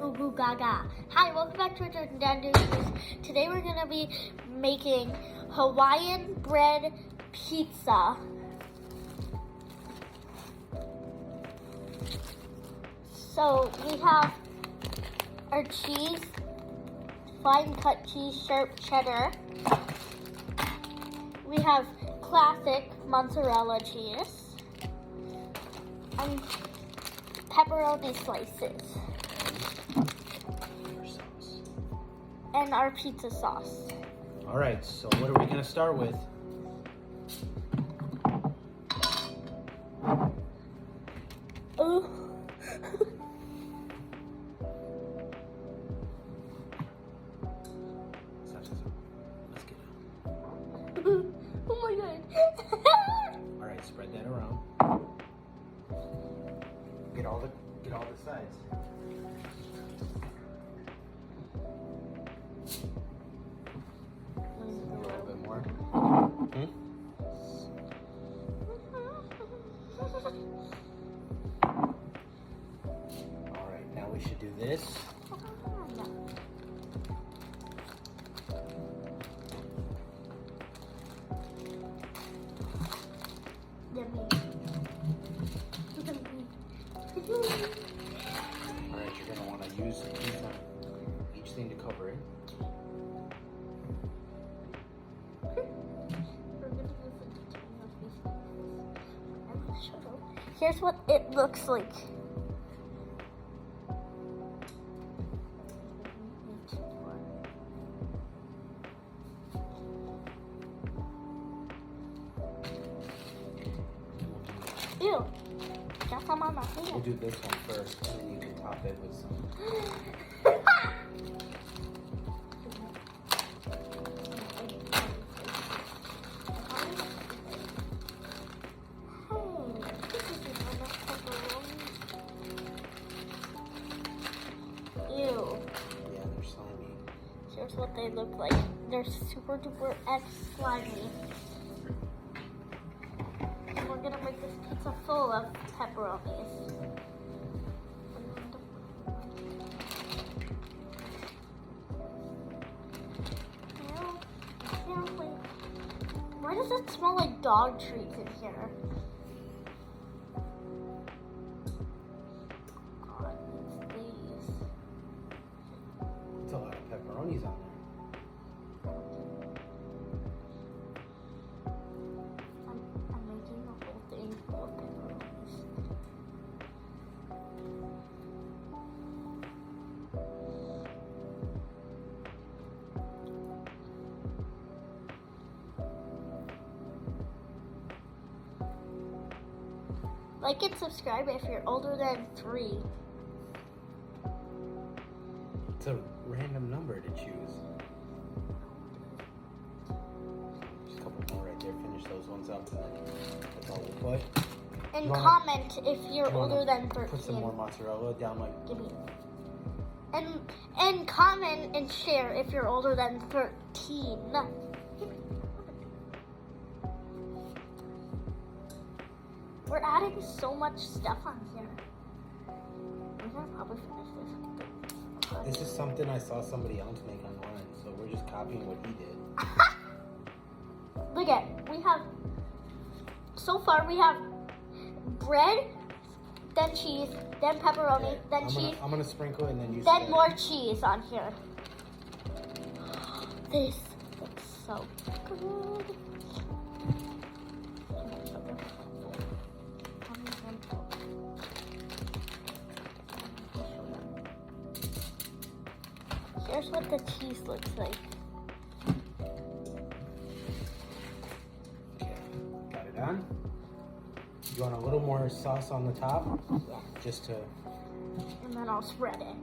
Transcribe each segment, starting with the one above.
goo goo gaga. Hi, welcome back to our Dan News. Today we're gonna be making Hawaiian bread pizza. So we have our cheese, fine cut cheese, sharp cheddar. We have classic mozzarella cheese and pepperoni slices. And our pizza sauce. All right, so what are we gonna start with? Ooh. Let's get it. Oh my god. All right, spread that around. Get all the sides. A little bit more. All right, now we should do this. All right, you're gonna want to use each thing to cover it. Here's what it looks like. Ew. Got some on my hand. We'll do this one first, and then you can top it with some. Ew. Yeah, they're slimy. Here's what they look like. They're super duper X slimy. And we're gonna make this pizza full of pepperonis. Why does it smell like dog treats in here? God, it's these. It's a lot of pepperonis on there. I'm making the whole thing full of pepperonis. Like and subscribe if you're older than 3. It's a random number to choose. Just a couple more right there. Finish those ones up, and then that's all we'll put. And comment if you're older than 13. Put some more mozzarella down, like. Give me. And comment and share if you're older than 13. We're adding so much stuff on here. We're gonna probably finish this. This is something I saw somebody else make online, so we're just copying what he did. Look at, so far we have bread, then cheese, then pepperoni, Okay, then cheese, I'm gonna sprinkle it, and then you. then more cheese on here. This looks so good. Here's what the cheese looks like. Okay, got it on. You want a little more sauce on the top? Yeah. Just to. And then I'll spread it.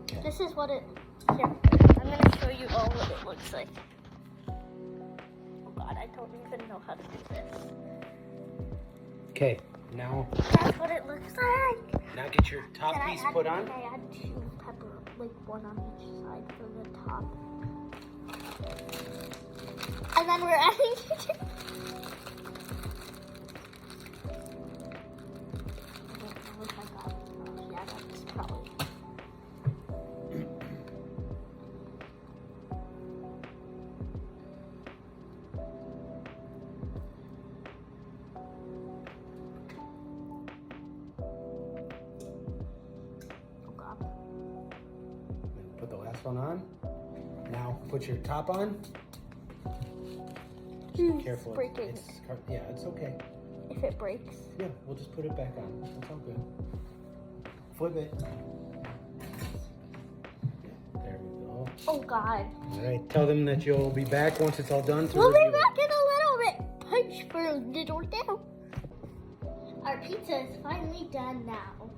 Okay. This is what it. Here, I'm gonna show you all what it looks like. Oh God, I don't even know how to do this. Okay, now. That's what it looks like. Now get your top Can piece put on. Can I add 2 pepper, like 1 on each side for the top? And then we're adding last one on. Now put your top on. It's Careful. breaking. Yeah, it's okay. If it breaks. Yeah, we'll just put it back on. It's all good. Flip it. There we go. Oh God. All right, tell them that you'll be back once it's all done. We'll be back in a little bit. Punch for a little down. Our pizza is finally done now.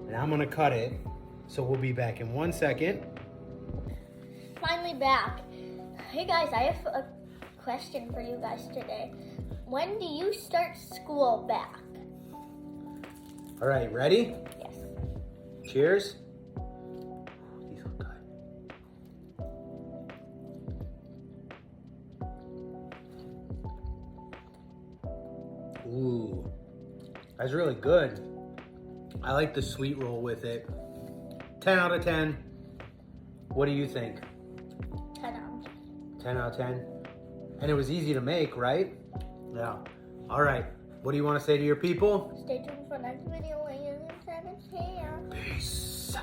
And I'm gonna cut it. So we'll be back in 1 second. Finally back. Hey guys, I have a question for you guys today. When do you start school back? All right, ready? Yes. Cheers. These look good. Ooh, that's really good. I like the sweet roll with it. 10 out of 10. What do you think? 10 out. 10 out of 10. And it was easy to make, right? Yeah. All right. What do you want to say to your people? Stay tuned for next video. Peace.